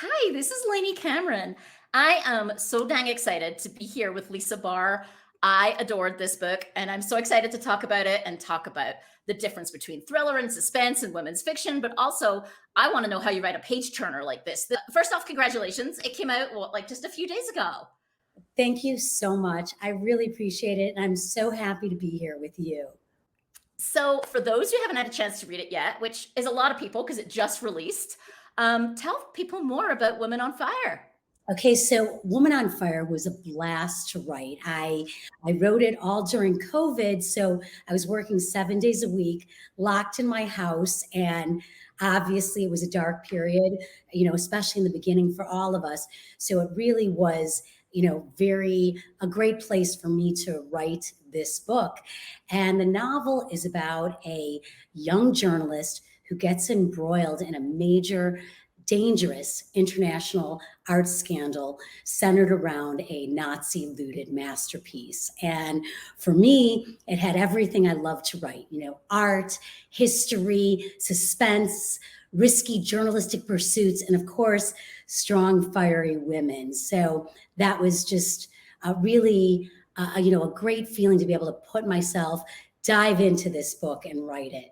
Hi, this is Lainey Cameron. I am so dang excited to be here with Lisa Barr. I adored this book, and I'm so excited to talk about it and talk about the difference between thriller and suspense and women's fiction. But also, I want to know how you write a page turner like this. First off, congratulations. It came out, like just a few days ago. Thank you so much. I really appreciate it. And I'm so happy to be here with you. So, for those who haven't had a chance to read it yet, which is a lot of people because it just released, tell people more about Women on Fire. Okay, so Woman on Fire was a blast to write. I wrote it all during COVID, so I was working 7 days a week, locked in my house, and obviously it was a dark period, especially in the beginning for all of us. So it really was, very a great place for me to write this book. And the novel is about a young journalist who gets embroiled in a major dangerous international art scandal centered around a Nazi looted masterpiece. And for me, it had everything I love to write, art, history, suspense, risky journalistic pursuits, and of course, strong, fiery women. So that was just really, a great feeling to be able to put myself, dive into this book and write it.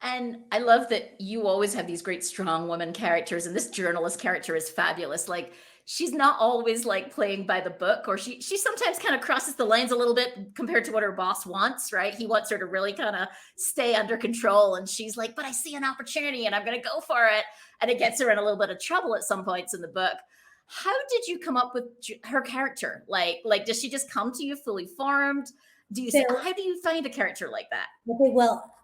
And I love that you always have these great strong woman characters, and this journalist character is fabulous. Like she's not always like playing by the book, or she sometimes kind of crosses the lines a little bit compared to what her boss wants, right? He wants her to really kind of stay under control, and she's like, "But I see an opportunity, and I'm going to go for it." And it gets her in a little bit of trouble at some points in the book. How did you come up with her character? Like, does she just come to you fully formed? Do you So say, how do you find a character like that? Okay, well,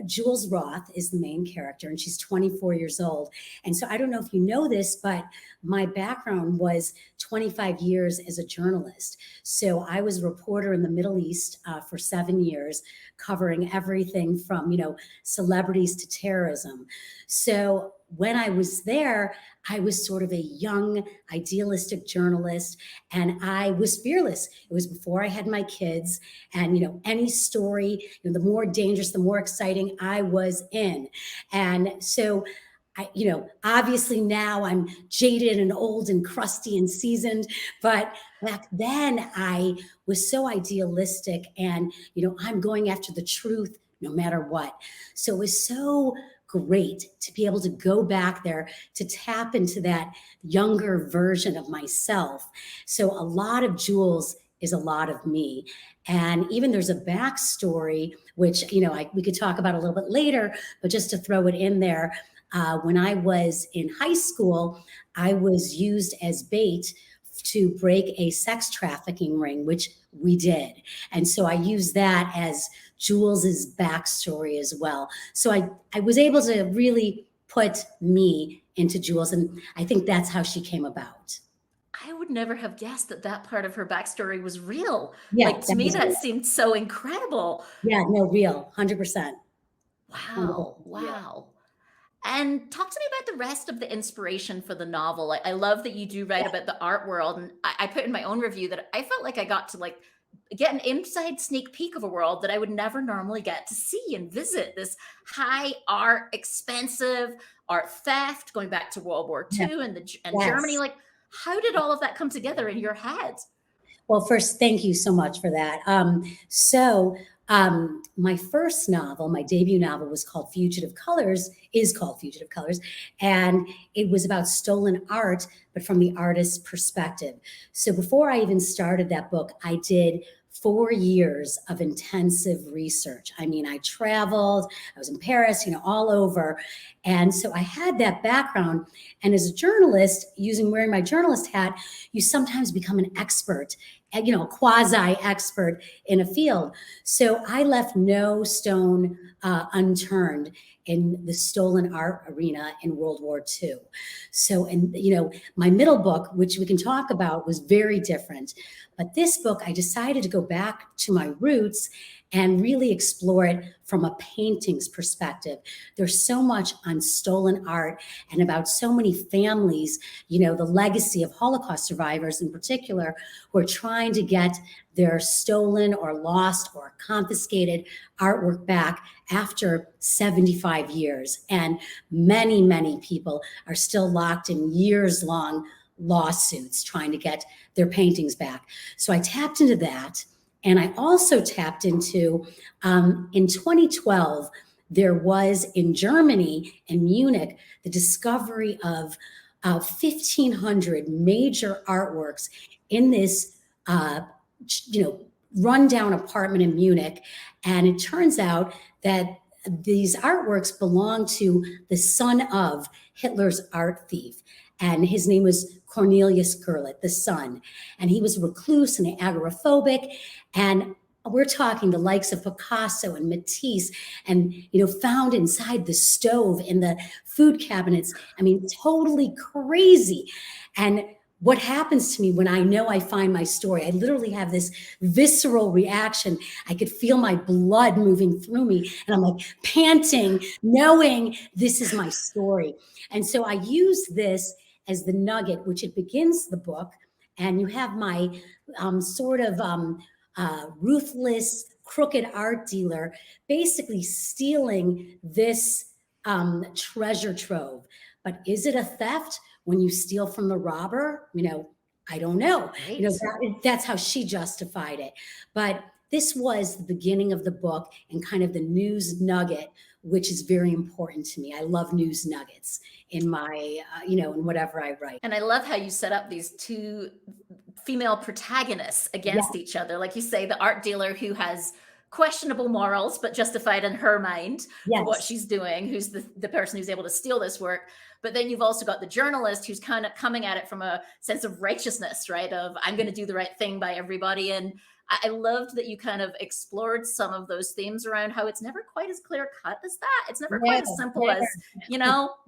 Jules Roth is the main character, and she's 24 years old. And so I don't know if you know this, but my background was 25 years as a journalist. So I was a reporter in the Middle East for 7 years, covering everything from, celebrities to terrorism. So when I was there, I was sort of a young, idealistic journalist, and I was fearless. It was before I had my kids, and any story, the more dangerous, the more exciting I was in. And so obviously now I'm jaded and old and crusty and seasoned, but back then I was so idealistic, and I'm going after the truth no matter what. So it was so great to be able to go back there to tap into that younger version of myself. So a lot of Jules is a lot of me. And even there's a backstory, which, we could talk about a little bit later, but just to throw it in there, when I was in high school, I was used as bait to break a sex trafficking ring, which we did. And so I used that as Jules's backstory as well. So I was able to really put me into Jules, and I think that's how she came about. I would never have guessed that that part of her backstory was real. Yeah, Like, to that me, was that real. seemed so incredible. Yeah, no, real, 100%. Wow, 100% real. wow. And talk to me about the rest of the inspiration for the novel. I love that you do write about the art world, and I put in my own review that I felt like I got to like get an inside sneak peek of a world that I would never normally get to see and visit. This high art, expensive art theft, going back to World War Yeah, II and Germany. yes. Like, how did all of that come together in your head? Well, first, thank you so much for that. My first novel, my debut novel, was called Fugitive Colors, is called Fugitive Colors, and it was about stolen art, but from the artist's perspective. So before I even started that book, I did 4 years of intensive research. I mean, I traveled, I was in Paris, all over. And so I had that background. And as a journalist, wearing my journalist hat, you sometimes become an expert, a quasi expert in a field. So I left no stone unturned in the stolen art arena in World War II. So, and my middle book, which we can talk about, was very different. But this book, I decided to go back to my roots and really explore it from a paintings perspective. There's so much on stolen art and about so many families, the legacy of Holocaust survivors in particular, who are trying to get their stolen or lost or confiscated artwork back after 75 years. And many, many people are still locked in years-long lawsuits trying to get their paintings back. So I tapped into that. And I also tapped into, in 2012, there was in Germany, in Munich, the discovery of 1,500 major artworks in this, rundown apartment in Munich. And it turns out that these artworks belong to the son of Hitler's art thief. And his name was Cornelius Gurlitt, the son. And he was recluse and agoraphobic. And we're talking the likes of Picasso and Matisse and, found inside the stove in the food cabinets. I mean, totally crazy. And what happens to me when I know I find my story, I literally have this visceral reaction. I could feel my blood moving through me, and I'm like panting, knowing this is my story. And so I use this as the nugget, which it begins the book. And you have my ruthless, crooked art dealer basically stealing this treasure trove. But is it a theft when you steal from the robber? I don't know. Right. That's how she justified it. But this was the beginning of the book and kind of the news nugget, which is very important to me. I love news nuggets in my, in whatever I write. And I love how you set up these two female protagonists against each other. Like you say, the art dealer who has questionable morals, but justified in her mind for what she's doing, who's the person who's able to steal this work. But then you've also got the journalist who's kind of coming at it from a sense of righteousness, right? Of I'm going to do the right thing by everybody. And I loved that you kind of explored some of those themes around how it's never quite as clear cut as that. It's never quite as simple as,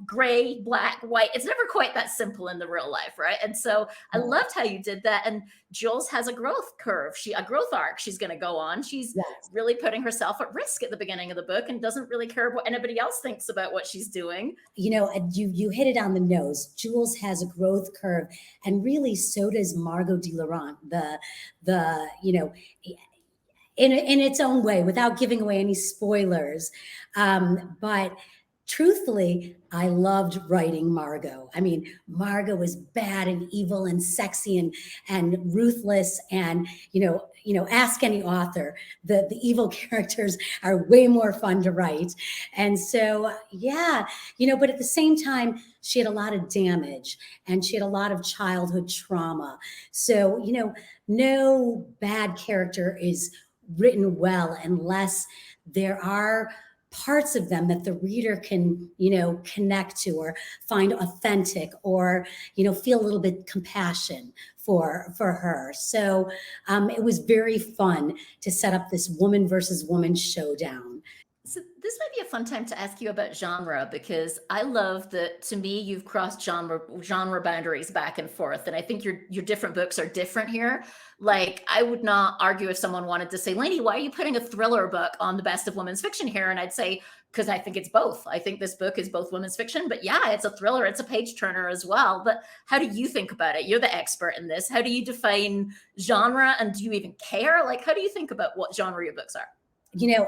gray, black, white. It's never quite that simple in the real life, right? And so I loved how you did that. And Jules has a growth curve, a growth arc she's going to go on. She's really putting herself at risk at the beginning of the book and doesn't really care what anybody else thinks about what she's doing. You hit it on the nose. Jules has a growth curve, and really so does Margot de Laurent, in its own way, without giving away any spoilers. But truthfully, I loved writing Margot. I mean, Margot was bad and evil and sexy and ruthless. And, ask any author, the evil characters are way more fun to write. And so, but at the same time, she had a lot of damage and she had a lot of childhood trauma. So, no bad character is written well unless there are parts of them that the reader can, connect to or find authentic or, feel a little bit compassion for her. So it was very fun to set up this woman versus woman showdown. So this might be a fun time to ask you about genre, because I love that, to me, you've crossed genre boundaries back and forth. And I think your different books are different here. Like, I would not argue if someone wanted to say, Lainey, why are you putting a thriller book on the best of women's fiction here? And I'd say, because I think it's both. I think this book is both women's fiction, but it's a thriller. It's a page turner as well. But how do you think about it? You're the expert in this. How do you define genre? And do you even care? Like, how do you think about what genre your books are?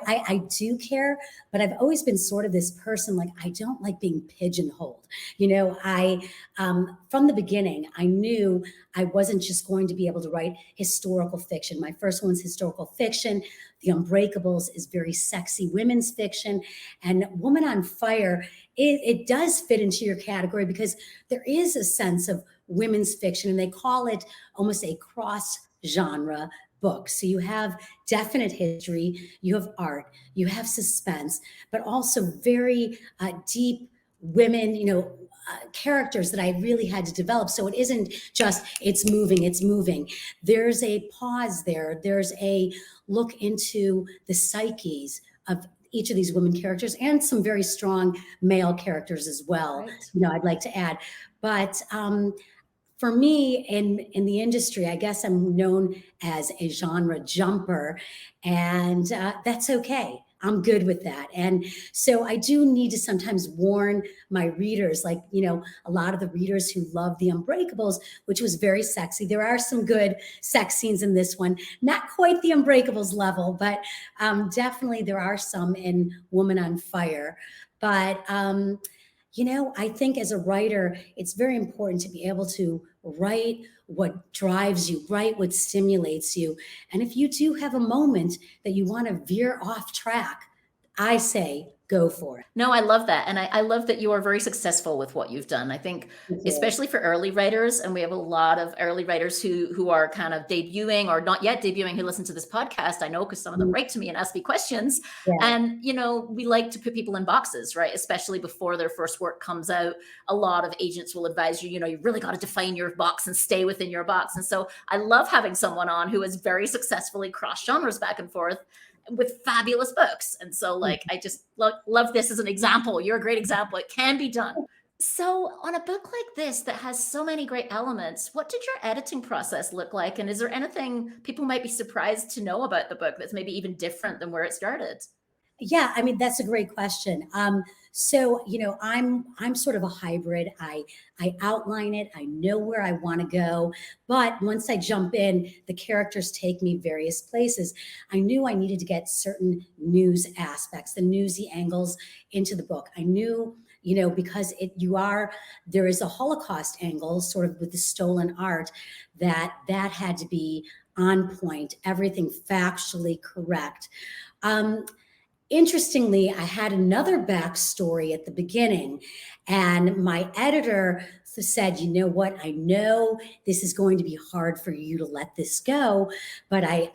I do care, but I've always been sort of this person, like, I don't like being pigeonholed. From the beginning, I knew I wasn't just going to be able to write historical fiction. My first one's historical fiction. The Unbreakables is very sexy women's fiction. And Woman on Fire, it does fit into your category because there is a sense of women's fiction, and they call it almost a cross-genre book. So you have definite history, you have art, you have suspense, but also very deep women, characters that I really had to develop. So it isn't just it's moving. There's a pause there. There's a look into the psyches of each of these women characters and some very strong male characters as well. Right. I'd like to add, but for me in the industry, I guess I'm known as a genre jumper, and that's okay. I'm good with that. And so I do need to sometimes warn my readers, like, a lot of the readers who love The Unbreakables, which was very sexy. There are some good sex scenes in this one, not quite the Unbreakables level, but definitely there are some in Woman on Fire. But I think as a writer, it's very important to be able to write what drives you, write what stimulates you. And if you do have a moment that you want to veer off track, I say go for it. No, I love that. And I love that you are very successful with what you've done. I think, Thank you. especially for early writers, and we have a lot of early writers who are kind of debuting or not yet debuting who listen to this podcast. I know because some of them Mm, write to me and ask me questions. yeah. And, we like to put people in boxes, right? Especially before their first work comes out. A lot of agents will advise you, you really got to define your box and stay within your box. And so I love having someone on who has very successfully crossed genres back and forth with fabulous books. And so, like, I just love this as an example. You're a great example. It can be done. So, on a book like this that has so many great elements, what did your editing process look like? And is there anything people might be surprised to know about the book that's maybe even different than where it started? Yeah, I mean that's a great question. So I'm sort of a hybrid. I outline it. I know where I want to go, but once I jump in, the characters take me various places. I knew I needed to get certain news aspects, the newsy angles into the book. I knew. Because there is a Holocaust angle, sort of with the stolen art, that had to be on point, everything factually correct. Um, Interestingly, I had another backstory at the beginning, and my editor said, "You know what? I know this is going to be hard for you to let this go, but I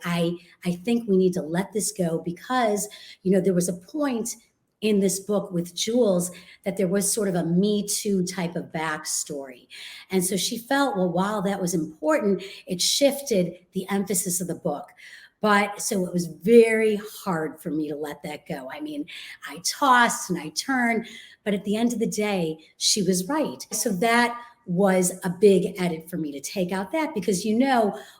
think we need to let this go because there was a point in this book with Jules that there was sort of a Me Too type of backstory, and so she felt, well, while that was important, it shifted the emphasis of the book." But so it was very hard for me to let that go. I mean, I tossed and I turned, but at the end of the day, she was right. So that was a big edit for me to take out that because,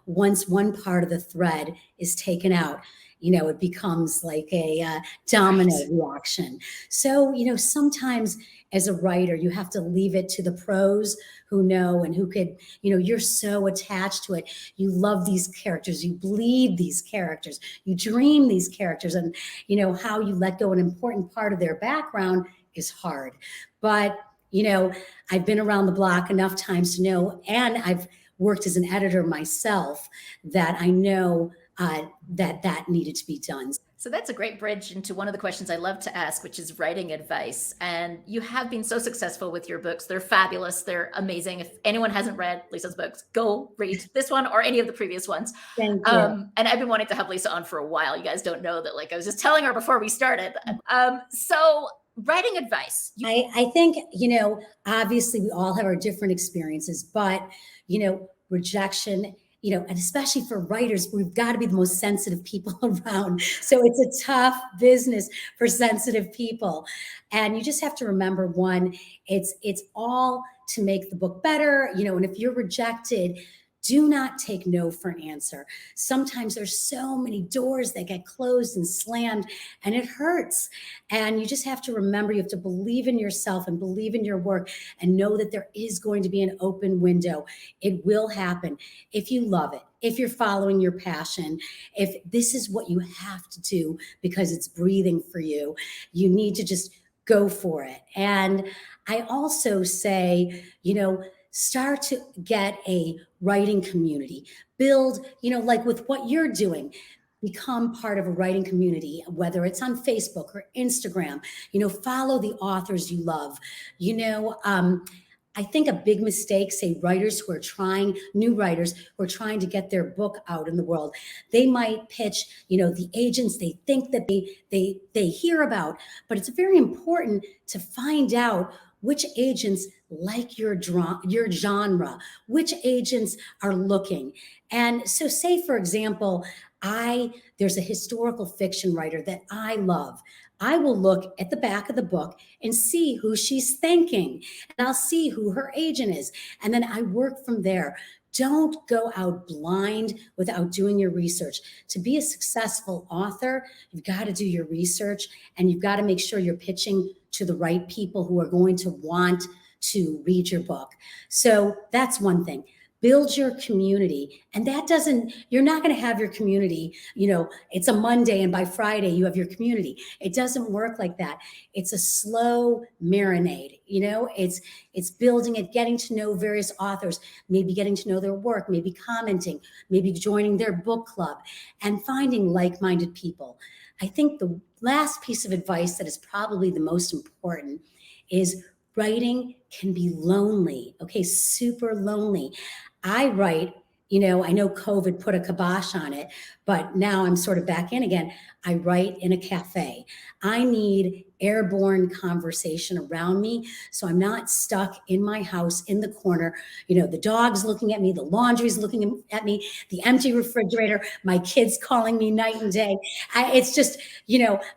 once one part of the thread is taken out, it becomes like a domino Right. reaction. So, sometimes as a writer, you have to leave it to the pros who know and who could, you're so attached to it. You love these characters, you bleed these characters, you dream these characters, and how you let go an important part of their background is hard. But, I've been around the block enough times to know, and I've worked as an editor myself, that I know that needed to be done. So that's a great bridge into one of the questions I love to ask, which is writing advice. And you have been so successful with your books. They're fabulous. They're amazing. If anyone hasn't read Lisa's books, go read this one or any of the previous ones. Thank you. And I've been wanting to have Lisa on for a while. You guys don't know that. Like I was just telling her before we started. So writing advice. I think, obviously we all have our different experiences, but, rejection, and especially for writers, we've got to be the most sensitive people around. So it's a tough business for sensitive people. And you just have to remember one, it's all to make the book better, and if you're rejected, do not take no for an answer. Sometimes there's so many doors that get closed and slammed, and it hurts. And you just have to remember, you have to believe in yourself and believe in your work and know that there is going to be an open window. It will happen if you love it, if you're following your passion, if this is what you have to do because it's breathing for you. You need to just go for it. And I also say, start to get a writing community, build, like with what you're doing, become part of a writing community, whether it's on Facebook or Instagram, follow the authors you love. I think a big mistake, say writers who are trying, new writers who are trying to get their book out in the world, they might pitch, the agents they think that they hear about, but it's very important to find out which agents like your genre, which agents are looking. And so say, for example, there's a historical fiction writer that I love. I will look at the back of the book and see who she's thanking, and I'll see who her agent is. And then I work from there. Don't go out blind without doing your research. To be a successful author, you've got to do your research, and you've got to make sure you're pitching to the right people who are going to want to read your book. So that's one thing. Build your community. And that doesn't, you're not going to have your community, it's a Monday and by Friday you have your community. It doesn't work like that. It's a slow marinade, it's building it, getting to know various authors, maybe getting to know their work, maybe commenting, maybe joining their book club, and finding like-minded people. I think the last piece of advice that is probably the most important is writing can be lonely. Okay, super lonely. I write, I know COVID put a kibosh on it, but now I'm sort of back in again. I write in a cafe. I need airborne conversation around me, so I'm not stuck in my house in the corner. The dog's looking at me, the laundry's looking at me, the empty refrigerator, my kids calling me night and day. It's just,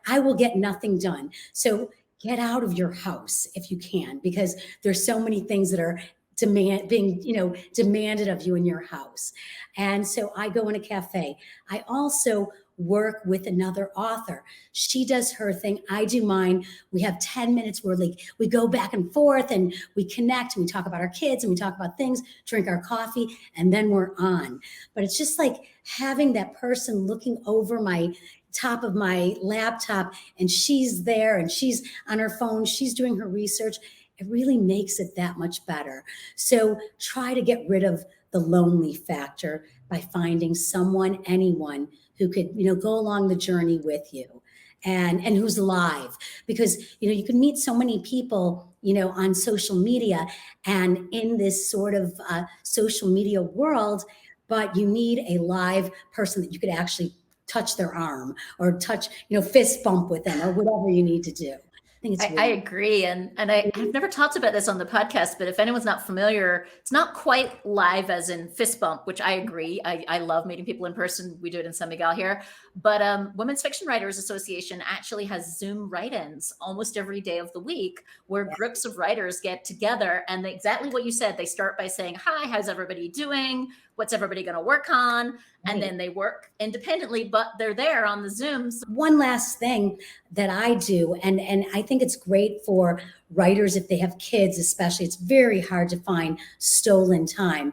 I will get nothing done. So get out of your house if you can, because there's so many things that are demanded of you in your house. And so I go in a cafe. I also work with another author. She does her thing, I do mine. We have 10 minutes where we go back and forth and we connect and we talk about our kids and we talk about things, drink our coffee, and then we're on. But it's just like having that person looking over my top of my laptop, and she's there and she's on her phone, she's doing her research. It really makes it that much better. So try to get rid of the lonely factor by finding someone, anyone who could, go along the journey with you and who's live, because, you can meet so many people, on social media and in this sort of social media world, but you need a live person that you could actually touch their arm or touch, fist bump with them or whatever you need to do. I think it's I agree. And I've never talked about this on the podcast, but if anyone's not familiar, it's not quite live as in fist bump, which I agree. I love meeting people in person. We do it in San Miguel here. But Women's Fiction Writers Association actually has Zoom write-ins almost every day of the week where groups of writers get together. And exactly what you said, they start by saying, hi, how's everybody doing? What's everybody going to work on? And then they work independently, but they're there on the Zooms. One last thing that I do, and I think it's great for writers if they have kids, especially, it's very hard to find stolen time.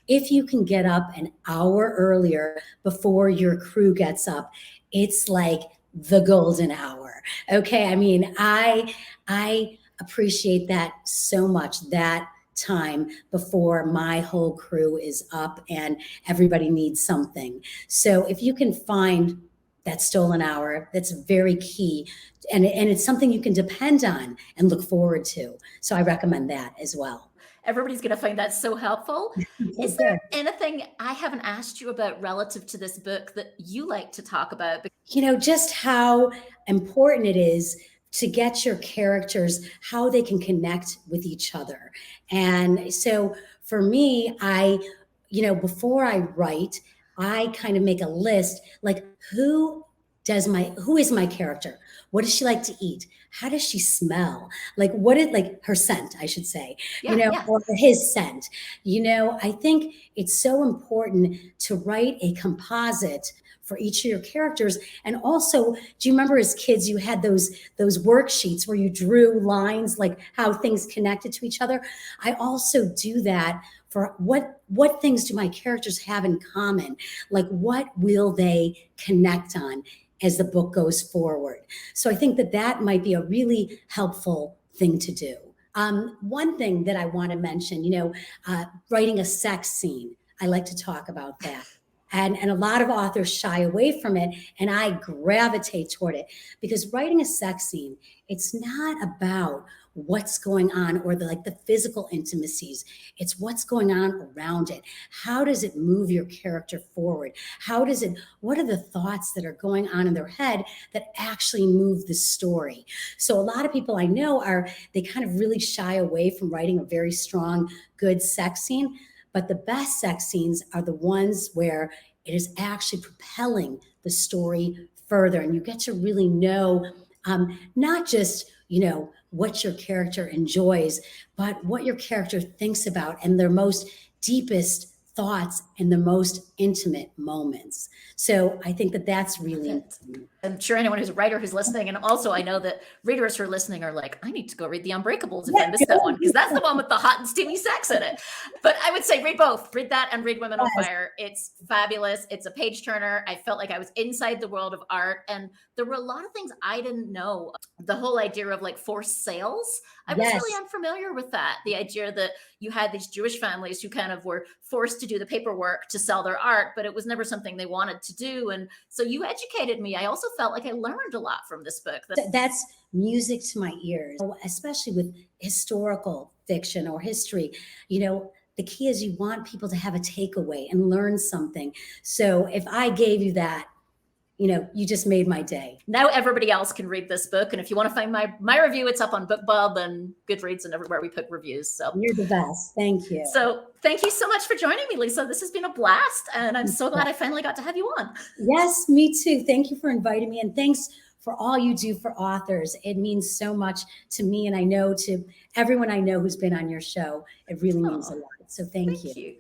If you can get up an hour earlier before your crew gets up, it's like the golden hour. Okay. I mean, I appreciate that so much, that time before my whole crew is up and everybody needs something. So if you can find that stolen hour, that's very key. And it's something you can depend on and look forward to. So I recommend that as well. Everybody's going to find that so helpful. Is there anything I haven't asked you about relative to this book that you like to talk about? Just how important it is to get your characters, how they can connect with each other. And so for me, before I write, I kind of make a list, like who is my character? What does she like to eat? How does she smell? Like her scent, I should say, or his scent. I think it's so important to write a composite for each of your characters. And also, do you remember as kids, you had those worksheets where you drew lines, like how things connected to each other? I also do that for what things do my characters have in common? Like what will they connect on as the book goes forward? So I think that might be a really helpful thing to do. One thing that I want to mention, writing a sex scene. I like to talk about that. And a lot of authors shy away from it, and I gravitate toward it because writing a sex scene, it's not about what's going on or the physical intimacies. It's what's going on around it. How does it move your character forward? What are the thoughts that are going on in their head that actually move the story? So a lot of people I know they kind of really shy away from writing a very strong, good sex scene. But the best sex scenes are the ones where it is actually propelling the story further. And you get to really know Not just, what your character enjoys, but what your character thinks about and their most deepest thoughts and the most intimate moments. So I think that that's really important. I'm sure anyone who's a writer who's listening, and also I know that readers who are listening are like, I need to go read The Unbreakables if I missed that one, because that's the one with the hot and steamy sex in it. But I would say read both. Read that and read Women on Fire. It's fabulous. It's a page turner. I felt like I was inside the world of art, and there were a lot of things I didn't know. The whole idea of like forced sales, I was really unfamiliar with that. The idea that you had these Jewish families who kind of were forced to do the paperwork to sell their art, but it was never something they wanted to do. And so you educated me. I also felt like I learned a lot from this book. That's music to my ears, especially with historical fiction or history. The key is you want people to have a takeaway and learn something. So if I gave you that, you just made my day. Now everybody else can read this book. And if you want to find my review, it's up on BookBub and Goodreads and everywhere we put reviews. So you're the best. Thank you. So thank you so much for joining me, Lisa. This has been a blast. And I'm so glad I finally got to have you on. Yes, me too. Thank you for inviting me. And thanks for all you do for authors. It means so much to me. And I know to everyone I know who's been on your show, it really means a lot. So thank you.